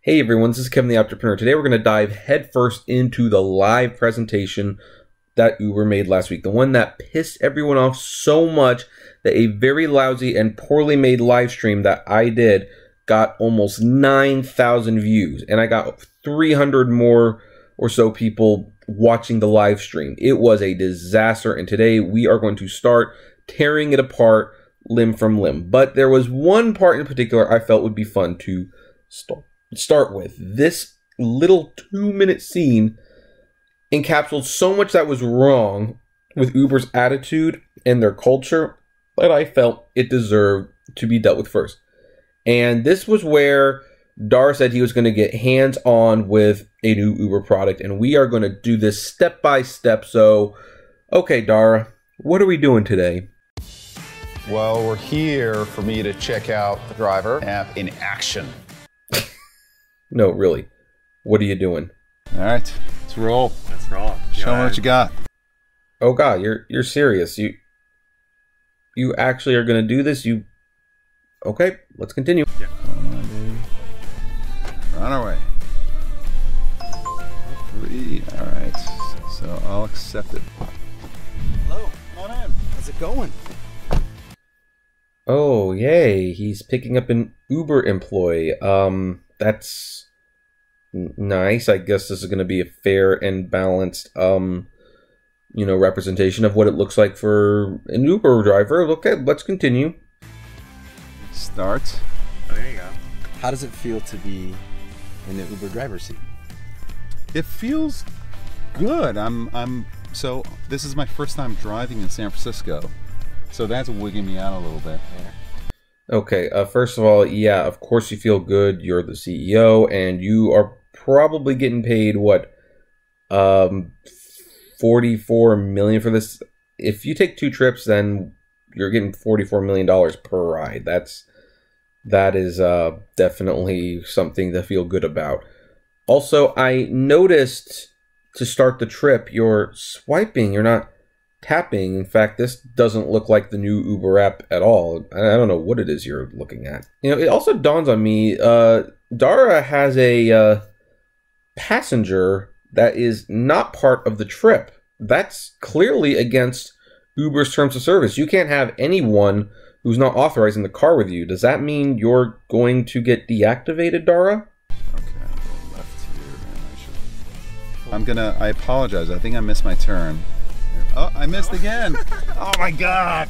Hey everyone, this is Kevin the Entrepreneur. Today we're going to dive headfirst into the live presentation that Uber made last week. The one that pissed everyone off so much that a very lousy and poorly made live stream that I did got almost 9,000 views. And I got 300 more or so people watching the live stream. It was a disaster, and today we are going to start tearing it apart limb from limb. But there was one part in particular I felt would be fun to start with. This little 2-minute scene encapsulated so much that was wrong with Uber's attitude and their culture that I felt it deserved to be dealt with first. And this was where Dara said he was going to get hands-on with a new Uber product, and we are going to do this step by step. So, okay, Dara, what are we doing today? Well, we're here for me to check out the driver app in action. No, really. What are you doing? All right, let's roll. Let's roll. Show me what you got. Oh God, you're serious. You actually are going to do this? Okay, let's continue. Yeah. Come on, baby. We're on our way. 3. All right. So I'll accept it. Hello. Come on in. How's it going? Oh, yay. He's picking up an Uber employee. That's nice. I guess this is going to be a fair and balanced, representation of what it looks like for an Uber driver. Okay, let's continue. Start. Oh, there you go. How does it feel to be in the Uber driver's seat? It feels good. So this is my first time driving in San Francisco. So that's wigging me out a little bit. Okay, first of all, yeah, of course you feel good. You're the CEO, and you are probably getting paid, what, $44 million for this? If you take 2 trips, then you're getting $44 million per ride. That is definitely something to feel good about. Also, I noticed to start the trip, you're swiping, you're not tapping. In fact, this doesn't look like the new Uber app at all. I don't know what it is you're looking at. It also dawns on me, Dara has a passenger that is not part of the trip. That's clearly against Uber's terms of service. You can't have anyone who's not authorized in the car with you. Does that mean you're going to get deactivated, Dara? Okay, I'm going left here. I apologize. I think I missed my turn. Oh, I missed again. Oh my God.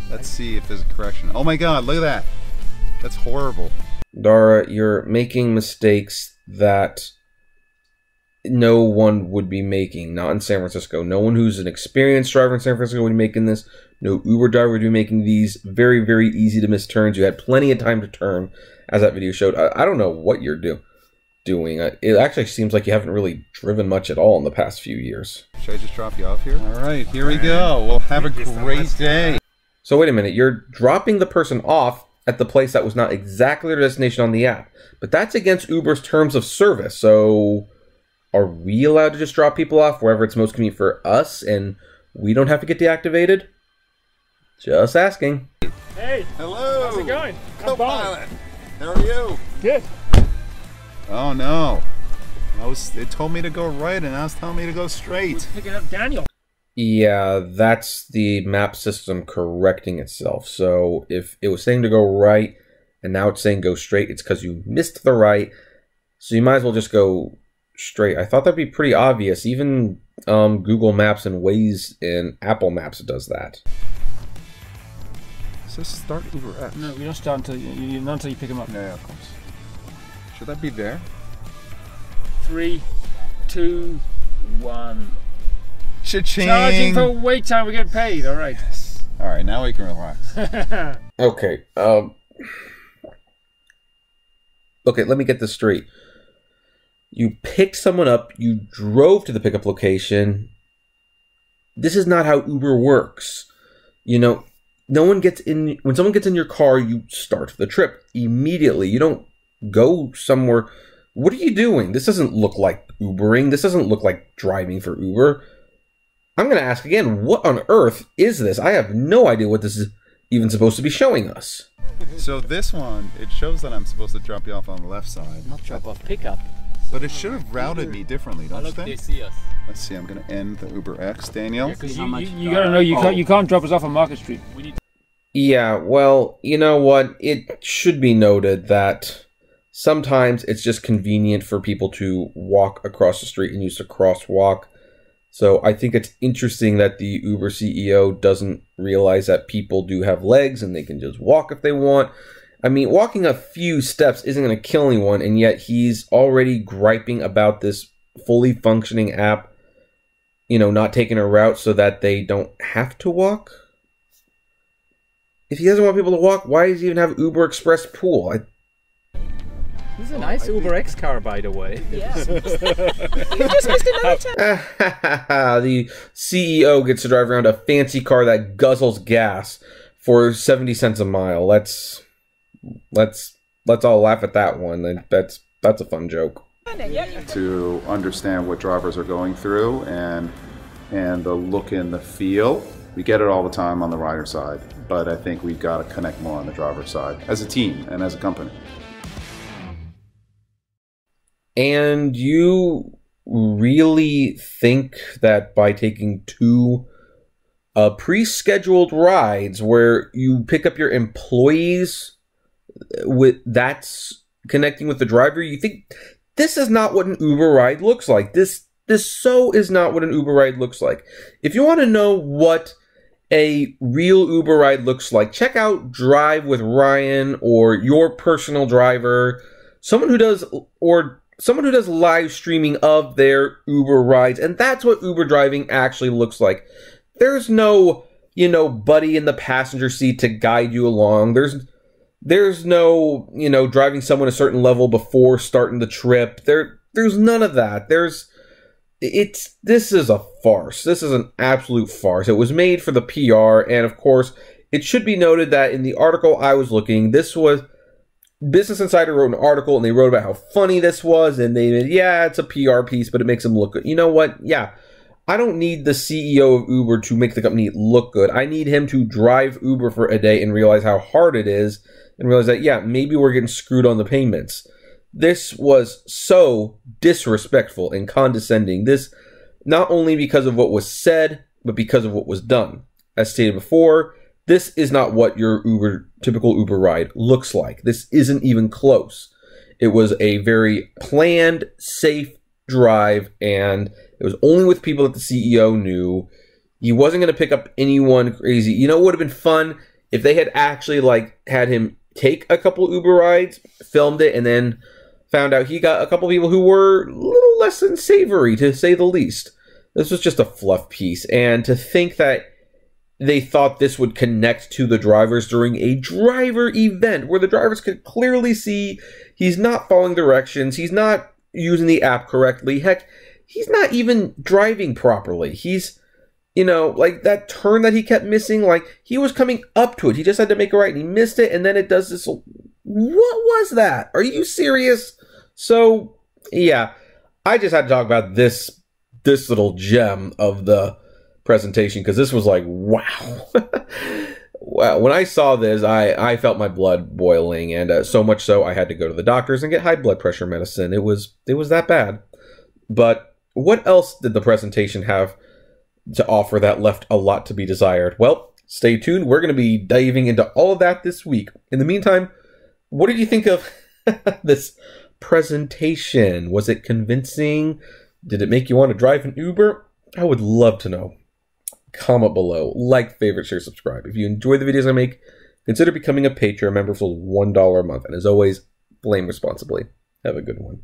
Let's see if there's a correction. Oh my God, look at that. That's horrible. Dara, you're making mistakes that no one would be making, not in San Francisco. No one who's an experienced driver in San Francisco would be making this. No Uber driver would be making these very, very easy to miss turns. You had plenty of time to turn, as that video showed. I don't know what you're doing. It actually seems like you haven't really driven much at all in the past few years. Should I just drop you off here? All right, here we go. Well, have a great day. So wait a minute. You're dropping the person off at the place that was not exactly their destination on the app. But that's against Uber's terms of service. So are we allowed to just drop people off wherever it's most convenient for us and we don't have to get deactivated? Just asking. Hey. Hello. How's it going? Co-pilot. How are you? Good. Oh no. It told me to go right and now it's telling me to go straight. Picking up Daniel. Yeah, that's the map system correcting itself. So if it was saying to go right and now it's saying go straight, it's because you missed the right. So you might as well just go straight. I thought that'd be pretty obvious. Even Google Maps and Waze and Apple Maps does that. It says start Uber X. No, you don't start until you pick him up. No, of course. Should that be there? 3, 2, 1. Cha-ching! Charging for wait time. We get paid. All right. Yes. All right, now we can relax. Okay. Okay, let me get this straight. You picked someone up. You drove to the pickup location. This is not how Uber works. No one gets in. When someone gets in your car, you start the trip immediately. You don't go somewhere. What are you doing? This doesn't look like Ubering. This doesn't look like driving for Uber. I'm going to ask again, what on earth is this? I have no idea what this even supposed to be showing us? So this one, it shows that I'm supposed to drop you off on the left side. Not drop off, pick up. But it should have routed me differently, don't you Look, they think? see us. Let's see, I'm going to end the Uber X, Daniel. Because How much? you gotta know you can't drop us off on Market Street. Yeah, well, you know what? It should be noted that sometimes it's just convenient for people to walk across the street and use the crosswalk. So I think it's interesting that the Uber CEO doesn't realize that people do have legs and they can just walk if they want. I mean, walking a few steps isn't going to kill anyone, and yet he's already griping about this fully functioning app, you know, not taking a route so that they don't have to walk. If he doesn't want people to walk, why does he even have Uber Express Pool? This is a nice Uber X car, by the way. Yeah. You just missed another time. The CEO gets to drive around a fancy car that guzzles gas for 70 cents a mile. Let's all laugh at that one. That's a fun joke. To understand what drivers are going through and the look and the feel. We get it all the time on the rider side, but I think we've got to connect more on the driver side as a team and as a company. And you really think that by taking two pre-scheduled rides where you pick up your employees that's connecting with the driver, you think this is not what an Uber ride looks like. This so is not what an Uber ride looks like. If you want to know what a real Uber ride looks like, check out Drive with Ryan or Your Personal Driver, someone who does live streaming of their Uber rides, and that's what Uber driving actually looks like. There's no, buddy in the passenger seat to guide you along. There's no, driving someone a certain level before starting the trip. There's none of that. This is a farce. This is an absolute farce. It was made for the PR, and of course, it should be noted that in the article I was looking, this was Business Insider wrote an article, and they wrote about how funny this was, and they said, yeah, it's a PR piece, but it makes them look good. You know what? Yeah, I don't need the CEO of Uber to make the company look good. I need him to drive Uber for a day and realize how hard it is, and realize that, yeah, maybe we're getting screwed on the payments. This was so disrespectful and condescending. This, not only because of what was said, but because of what was done. As stated before, this is not what your typical Uber ride looks like. This isn't even close. It was a very planned, safe drive, and it was only with people that the CEO knew. He wasn't going to pick up anyone crazy. You know what would have been fun? If they had actually had him take a couple Uber rides, filmed it, and then found out he got a couple people who were a little less than savory, to say the least. This was just a fluff piece, and to think that they thought this would connect to the drivers during a driver event where the drivers could clearly see he's not following directions, he's not using the app correctly, heck, he's not even driving properly. He's, that turn that he kept missing, he was coming up to it, he just had to make a right and he missed it, and then it does this. What was that? Are you serious? So, yeah, I just had to talk about this little gem of the presentation, because this was wow. Wow. When I saw this, I felt my blood boiling, and so much so I had to go to the doctors and get high blood pressure medicine. It was that bad. But what else did the presentation have to offer that left a lot to be desired? Well, stay tuned. We're going to be diving into all of that this week. In the meantime, what did you think of this presentation? Was it convincing? Did it make you want to drive an Uber? I would love to know. Comment below, like, favorite, share, subscribe. If you enjoy the videos I make, consider becoming a Patreon member for $1 a month. And as always, blame responsibly. Have a good one.